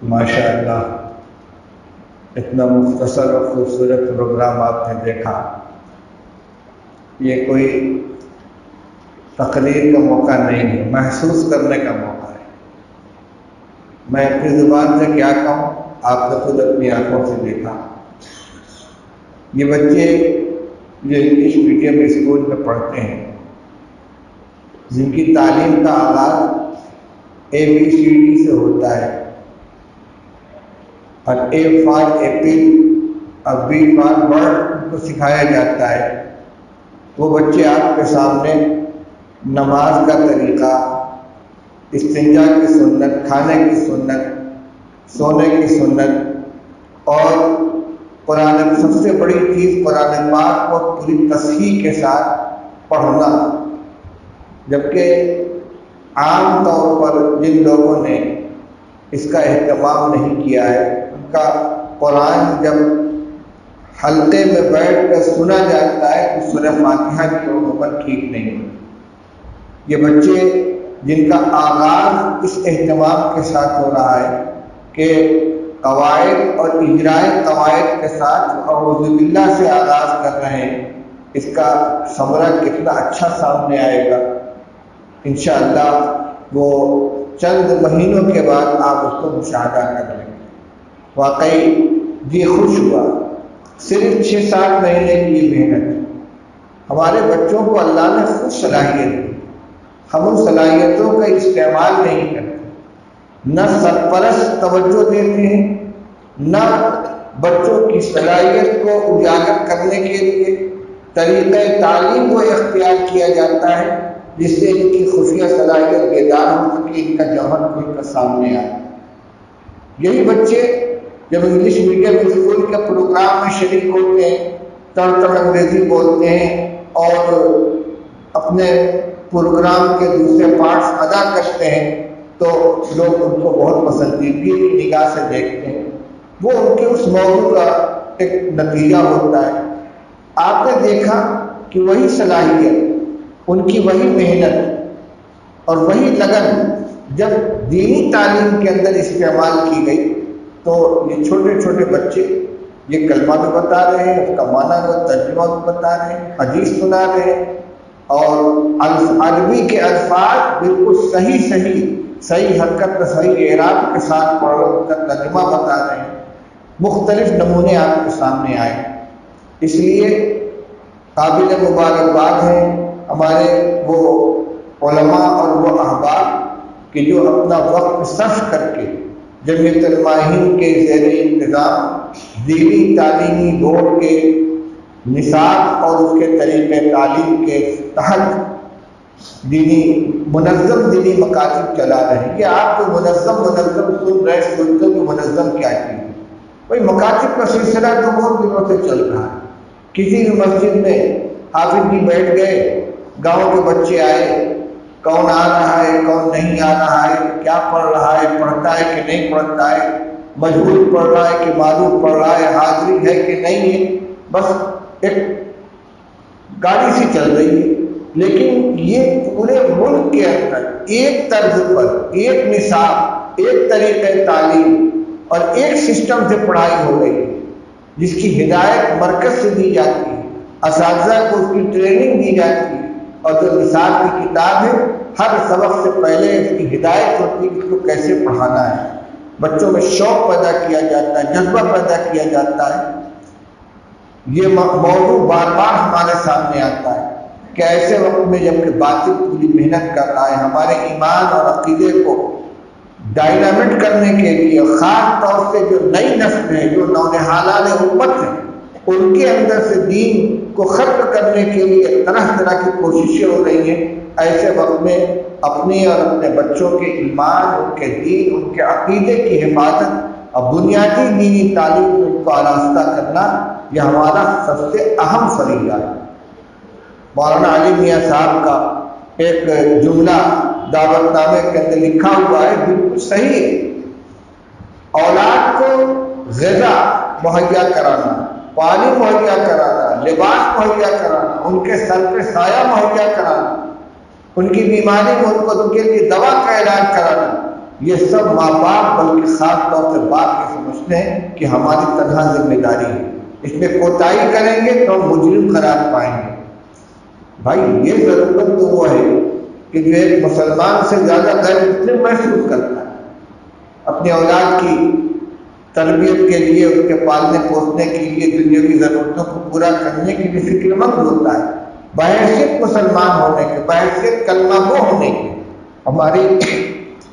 ماشاء اللہ، اتنا مختصر اور خوبصورت پروگرام آپ نے دیکھا۔ یہ کوئی تقریر کا موقع نہیں ہے، محسوس کرنے کا موقع ہے۔ میں اپنی زبان سے کیا کہوں، آپ نے خود اپنی آنکھوں سے دیکھا۔ یہ بچے جو انگلش میڈیم اسکول میں پڑھتے ہیں، جن کی تعلیم کا آغاز ABCD سے ہوتا ہے، اور A فار ایپل اور B فار برڈ کو سکھایا جاتا ہے، وہ بچے آپ کے سامنے نماز کا طریقہ، استنجا کی سنت، کھانے کی سنت، سونے کی سنت، اور قرآن، سب سے بڑی چیز قرآن پاک کو پوری تصحیح کے ساتھ پڑھنا۔ جبکہ عام طور پر جن لوگوں نے اس کا اہتمام نہیں کیا ہے، ان کا قرآن جب حلقے میں بیٹھ کر سنا جاتا ہے تو سورہ فاتحہ کی عموماً ٹھیک نہیں ہوتی۔ یہ بچے جن کا آغاز اس اہتمام کے ساتھ ہو رہا ہے کہ قواعد اور اجرائے قواعد کے ساتھ اعوذ باللہ سے آغاز کر رہے ہیں، اس کا ثمرہ کتنا اچھا سامنے آئے گا۔ انشاءاللہ وہ چند مہینوں کے بعد آپ اس کو مشاہدہ کر لیں گے۔ واقعی جی خوش ہوا۔ صرف 6-7 مہینے کی یہ محنت، ہمارے بچوں کو اللہ نے خود صلاحیت دی، ہم ان صلاحیتوں کا استعمال نہیں کرتے، نہ سرپرست توجہ دیتے ہیں، نہ بچوں کی صلاحیت کو اجاگر کرنے کے لیے طریقہ تعلیم کو اختیار کیا جاتا ہے جس سے ان کی خفیہ صلاحیت بیدار ہو سکے، ان کا جوہر کھل کر سامنے آئے۔ یہی بچے جب انگلش میڈیم اسکول کے پروگرام میں شریک ہوتے ہیں، تڑ انگریزی بولتے ہیں اور اپنے پروگرام کے دوسرے پارٹس ادا کرتے ہیں، تو لوگ ان کو بہت پسندیدگی کی نگاہ سے دیکھتے ہیں۔ وہ ان کے اس موضوع کا ایک نتیجہ ہوتا ہے۔ آپ نے دیکھا کہ وہی صلاحیت، ان کی وہی محنت اور وہی لگن جب دینی تعلیم کے اندر استعمال کی گئی تو یہ چھوٹے چھوٹے بچے یہ کلمہ بھی بتا رہے ہیں، اس کا معنی و ترجمہ بھی بتا رہے ہیں، حدیث سنا رہے ہیں، اور عربی کے الفاظ بالکل صحیح حرکت، صحیح اعراب کے ساتھ پڑھ رہے، اس کا ترجمہ بتا رہے ہیں۔ مختلف نمونے آپ کے سامنے آئے، اس لیے قابل مبارکباد ہیں ہمارے وہ علماء اور وہ احباب کہ جو اپنا وقت صرف کر کے جمعیت الماہرین کے زیر انتظام دینی تعلیمی بورڈ کے نصاب اور اس کے طریقہ تعلیم کے تحت منظم دینی مکاتب چلا رہے ہیں۔ یہ آپ جو منظم سن رہے سنتے کہ منظم کیا چیز ہے؟ بھائی مکاتب کا سلسلہ تو بہت دنوں سے چل رہا ہے۔ کسی بھی مسجد میں حافظ جی بیٹھ گئے، گاؤں کے بچے آئے، کون آ رہا ہے کون نہیں آ رہا ہے، کیا پڑھ رہا ہے، پڑھتا ہے کہ نہیں پڑھتا ہے، مجہول پڑھ رہا ہے کہ معروف پڑھ رہا ہے، حاضری ہے کہ نہیں ہے، بس ایک گاڑی سی چل رہی ہے۔ لیکن یہ پورے ملک کے اندر ایک طرز پر، ایک نصاب، ایک طریقہ تعلیم اور ایک سسٹم سے پڑھائی ہو رہی ہے، جس کی ہدایت مرکز سے دی جاتی ہے، اساتذہ کو اس کی ٹریننگ دی جاتی ہے، اور جو نصاب کی کتاب ہے ہر سبق سے پہلے اس کی ہدایت ہوتی ہے کہ اس کو کیسے پڑھانا ہے۔ بچوں میں شوق پیدا کیا جاتا ہے، جذبہ پیدا کیا جاتا ہے۔ یہ موضوع بار بار ہمارے سامنے آتا ہے کہ ایسے وقت میں جب کہ باطل پوری محنت کر رہا ہے ہمارے ایمان اور عقیدے کو ڈائنامٹ کرنے کے لیے، خاص طور سے جو نئی نسل ہے، جو نونہالان امت ہے، ان کے اندر سے دین کو ختم کرنے کے لیے طرح طرح کی کوششیں ہو رہی ہیں۔ ایسے وقت میں اپنی اور اپنے بچوں کے ایمان، ان کے دین، ان کے عقیدے کی حفاظت اور بنیادی دینی تعلیم کو ان کو آراستہ کرنا، یہ ہمارا سب سے اہم فریضہ ہے۔ مولانا علی میاں صاحب کا ایک جملہ دعوت نامے کے اندر لکھا ہوا ہے، بالکل صحیح ہے۔ اولاد کو غذا مہیا کرانا، پانی مہیا کرانا، لباس مہیا کرانا، ان کے سر پہ سایہ مہیا کرانا، ان کی بیماری میں ان کو ان کے لیے دوا کا علاج کرانا، یہ سب ماں باپ بلکہ خاص طور سے باپ یہ سمجھتے ہیں کہ ہماری تنہا ذمہ داری ہے، اس میں کوتاہی کریں گے تو ہم مجرم قرار پائیں گے۔ بھائی یہ ضرورت تو وہ ہے کہ جو ایک مسلمان سے زیادہ غیر مسلم محسوس کرتا ہے، اپنی اولاد کی تربیت کے لیے، اس کے پالنے پوسنے کے لیے، دنیاوی ضرورتوں کو پورا کرنے کے لیے فکر مند ہوتا ہے، بحیثیت مسلمان ہونے کے، بحیثیت کلمہ گو ہونے کے۔ ہماری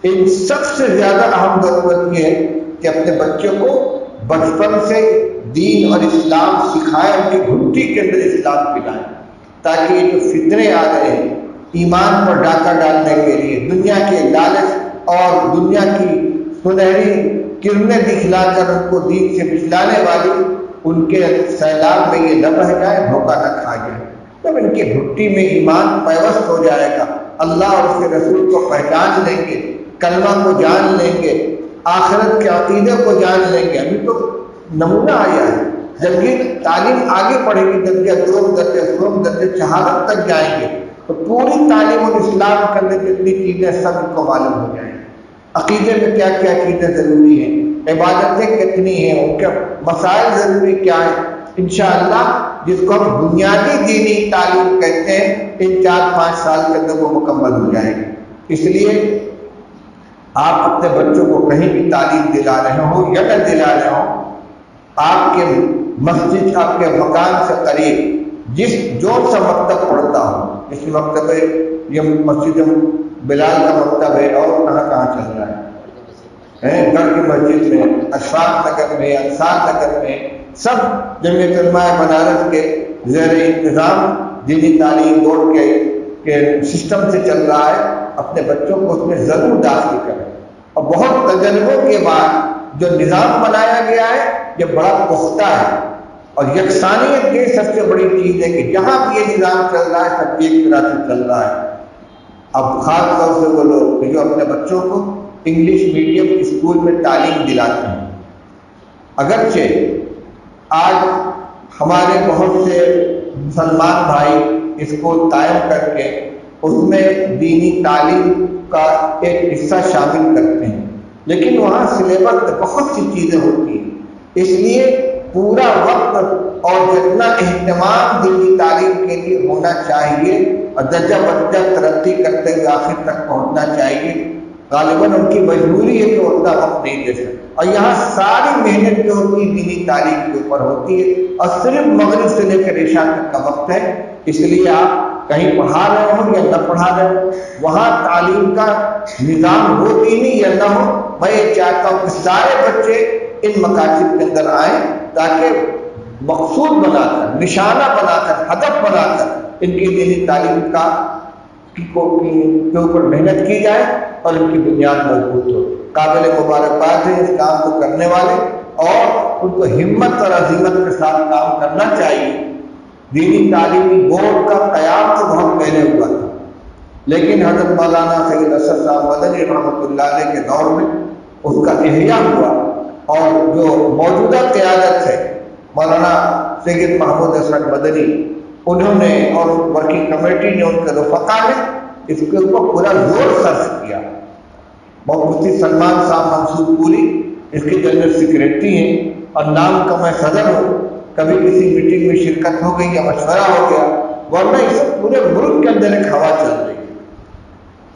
ان سب سے زیادہ اہم ضرورت یہ ہے کہ اپنے بچوں کو بچپن سے دین اور اسلام سکھائیں، ان کی گھٹی کے اندر اسلام پلائیں، تاکہ یہ جو فتنے آ رہے ہیں ایمان پر ڈاکہ ڈالنے کے لیے، دنیا کے لالچ اور دنیا کی سنہری کرنیں دکھلا کر ان کو دین سے بچلانے والی، ان کے سیلاب میں یہ نہ بہ جائے، دھوکہ نہ کھا جائے۔ جب ان کی گھٹی میں ایمان پیوست ہو جائے گا، اللہ اور اس کے رسول کو پہچان لیں گے، کلمہ کو جان لیں گے، آخرت کے عقیدے کو جان لیں گے۔ ابھی تو نمونہ آیا ہے، جب یہ تعلیم آگے پڑھے گی، درجہ 2 درجہ 3 درجہ شہادت تک جائیں گے، تو پوری تعلیم اور اسلام کرنے کی اتنی چیزیں سب کو معلوم ہو جائیں گی۔ عقیدے میں کیا کیا چیزیں ضروری ہیں، عبادتیں کتنی ہیں، ان کے مسائل ضروری کیا ہیں، انشاءاللہ جس کو ہم بنیادی دینی تعلیم کہتے ہیں، ان 4-5 سال کے اندر وہ مکمل ہو جائے گی۔ اس لیے آپ اپنے بچوں کو کہیں بھی تعلیم دلا رہے ہوں یا نہ دلا رہے ہوں، آپ کے مسجد، آپ کے مکان سے قریب جو سا مکتب پڑھتا ہو، اس مکتب یہ مسجد بلال کا مکتب ہے، اور کہاں چل رہا ہے، گڑھ کی مسجد میں، اشفاق نگر میں، انصار نگر میں، سب جمعیت علماء بنارس کے زیر انتظام دینی تعلیم بورڈ کے سسٹم سے چل رہا ہے۔ اپنے بچوں کو اس میں ضرور داخل کریں، اور بہت تجربوں کے بعد جو نظام بنایا گیا ہے یہ بڑا پختہ ہے، اور یکسانیت کی سب سے بڑی چیز ہے کہ جہاں بھی یہ نظام چل رہا ہے سب ایک طرح سے چل رہا ہے۔ اب خاص طور سے وہ لوگ جو اپنے بچوں کو انگلش میڈیم اسکول میں تعلیم دلاتے ہیں، اگرچہ آج ہمارے بہت سے مسلمان بھائی اسکول قائم کر کے اس میں دینی تعلیم کا ایک حصہ شامل کرتے ہیں، لیکن وہاں سلیبس میں بہت سی چیزیں ہوتی ہیں، اس لیے پورا وقت اور جتنا اہتمام دینی تعلیم کے لیے ہونا چاہیے اور درجہ بدرجہ ترقی کرتے ہوئے آخر تک پہنچنا چاہیے، غالباً ان کی مجبوری ہے کہ اتنا وقت نہیں دے سکتے، اور یہاں ساری محنت جو ہوتی ہے دینی تعلیم کے اوپر ہوتی ہے، اور صرف مغرب سے لے کر عشاء تک کا وقت ہے۔ اس لیے آپ کہیں پڑھا رہے ہوں یا نہ پڑھا رہے ہوں، وہاں تعلیم کا نظام ہو دینی یا نہ ہو، میں یہ چاہتا ہوں کہ سارے بچے ان مکاتب کے اندر آئیں، تاکہ مقصود بنا کر، نشانہ بنا کر، ہدف بنا کر ان کی دینی تعلیم کے اوپر محنت کی جائے اور ان کی بنیاد مضبوط ہو۔ قابل مبارکباد ہے اس کام کو کرنے والے، اور ان کو ہمت اور عزیمت کے ساتھ کام کرنا چاہیے۔ دینی تعلیمی بورڈ کا قیام تو بہت پہلے ہوا تھا، لیکن حضرت مولانا سید اسد صاحب مدنی رحمۃ اللہ علیہ کے دور میں اس کا احیاء ہوا، اور جو موجودہ قیادت ہے مولانا سید محمود اسد مدنی، انہوں نے اور ورکنگ کمیٹی نے، ان کے رفقا نے اس کے اوپر پورا زور خرچ کیا۔ مفتی سلمان صاحب منصور پوری اس کی جنرل سیکریٹری ہیں، اور نام کا میں صدر ہوں، کبھی کسی میٹنگ میں شرکت ہو گئی یا مشورہ ہو گیا، ورنہ اس پورے ملک کے اندر ایک ہوا چل رہی ہے۔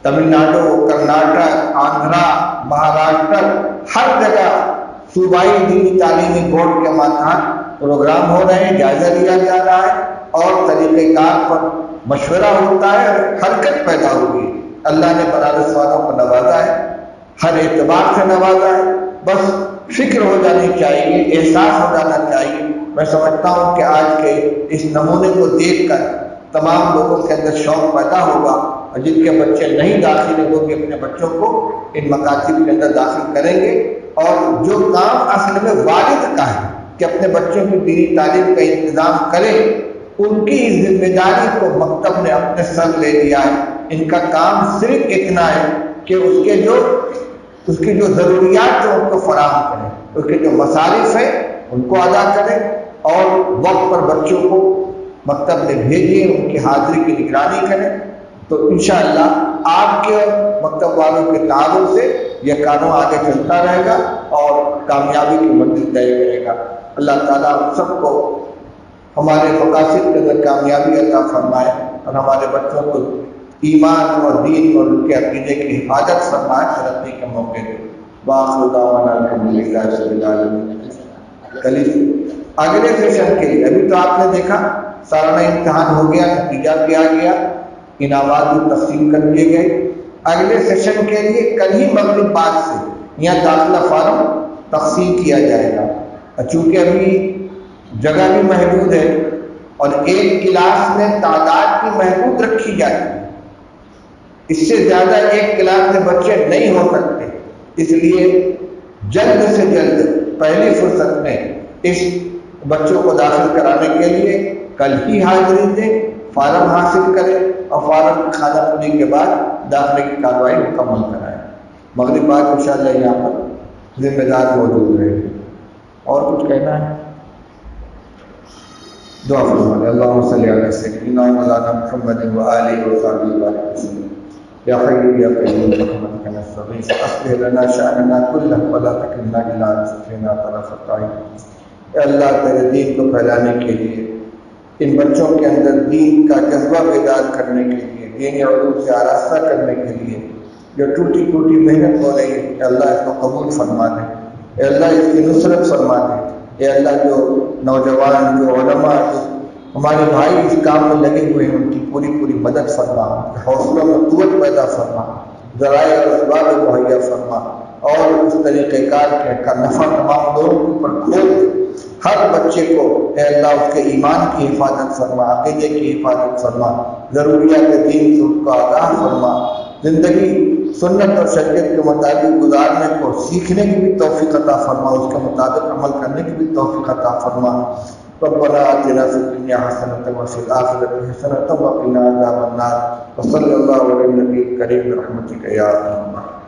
تمل ناڈو، کرناٹک، آندھرا، مہاراشٹر، ہر جگہ صوبائی دینی تعلیمی بورڈ کے ماتحت پروگرام ہو رہے ہیں، جائزہ لیا جا رہا ہے، اور طریقہ کار پر مشورہ ہوتا ہے، حرکت پیدا ہوگی۔ اللہ نے بنارس والوں کو نوازا ہے، ہر اعتبار سے نوازا ہے، بس فکر ہو جانی چاہیے، احساس ہو جانا چاہیے۔ میں سمجھتا ہوں کہ آج کے اس نمونے کو دیکھ کر تمام لوگوں کے اندر شوق پیدا ہوگا، اور جن کے بچے نہیں داخل ہوگے اپنے بچوں کو ان مکاتب کے اندر داخل کریں گے، اور جو کام اصل میں والد کا ہے کہ اپنے بچوں کی دینی تعلیم کا انتظام کریں، ان کی ذمہ داری کو مکتب نے اپنے سر لے لیا ہے۔ ان کا کام صرف اتنا ہے کہ اس کی جو ضروریات ہیں ان کو فراہم کریں، اس کے جو مصارف ہیں ان کو ادا کریں، اور وقت پر بچوں کو مکتب میں بھیجیں، ان کی حاضری کی نگرانی کریں، تو انشاءاللہ آپ کے مکتب والوں کے تعاون سے یہ کام آگے چلتا رہے گا اور کامیابی کی منزل طے کرے گا۔ اللہ تعالیٰ ہم سب کو ہمارے مقاصد کے اندر کامیابی عطا فرمائے اور ہمارے بچوں کو ایمان اور دین اور ان کے عقیدے کی حفاظت فرمائے، ترقی کے موقع دے۔ وآخر دعوانا الحمدللہ رب العالمین۔ اگلے سیشن کے لیے ابھی تو آپ نے دیکھا سالانہ امتحان ہو گیا، نتیجہ بھی آ گیا، انعامات بھی تقسیم کر دیے گئے۔ اگلے سیشن کے لیے کل ہی مغرب بعد سے یہاں داخلہ فارم تقسیم کیا جائے گا، چونکہ ابھی جگہ بھی محدود ہے اور ایک کلاس میں تعداد بھی محدود رکھی جاتی ہے، اس سے زیادہ ایک کلاس میں بچے نہیں ہو سکتے، اس لیے جلد سے جلد پہلی فرصت میں اس بچوں کو داخل کرانے کے لیے کل ہی حاضری دیں، فارم حاصل کریں اور فارم کی کھانا پینے کے بعد داخلے کی کارروائی مکمل کرائیں۔ مغرب بعد انشاءاللہ یہاں پر ذمہ دار موجود رہے۔ اور کچھ کہنا ہے؟ دعا فرمائیں۔ اللہم صلی علی سیدنا مولانا محمد وآلہ وصحبہ وسلم۔ یا حی یا قیوم برحمتک نستغیث اصلح لنا شأننا کلہ ولا تکلنا الی انفسنا طرفۃ عین۔ اے اللہ تیرے دین کو پھیلانے کے لیے، ان بچوں کے اندر دین کا جذبہ بیدار کرنے کے لیے، دینی علوم سے آراستہ کرنے کے لیے جو ٹوٹی ٹوٹی محنت ہو رہی ہے، اے اللہ اس کو قبول فرما دے، اے اللہ اس کی نصرت فرما دے، اے اللہ جو نوجوان، جو علماء، جو ہمارے بھائی اس کام میں لگے ہوئے ہیں، ان کی پوری پوری مدد فرما، حوصلوں میں قوت پیدا فرما، ذرائع اور اسباب مہیا فرما، اور اس طریقہ کار کا نفع تمام لوگوں کے اوپر کھول دے۔ ہر بچے کو اے اللہ اس کے ایمان کی حفاظت فرما، عقیدے کی حفاظت فرما، ضروریات دین سے اس کو آگاہ فرما، زندگی سنت اور شریعت کے مطابق گزارنے کو سیکھنے کی بھی توفیق عطا فرما، اس کے مطابق عمل کرنے کی بھی توفیق عطا فرما۔ ربنا آتنا فی الدنیا حسنۃ وفی الآخرۃ حسنۃ وقنا عذاب النار۔ وصلی اللہ علی النبی الکریم برحمتک یا ارحم الراحمین۔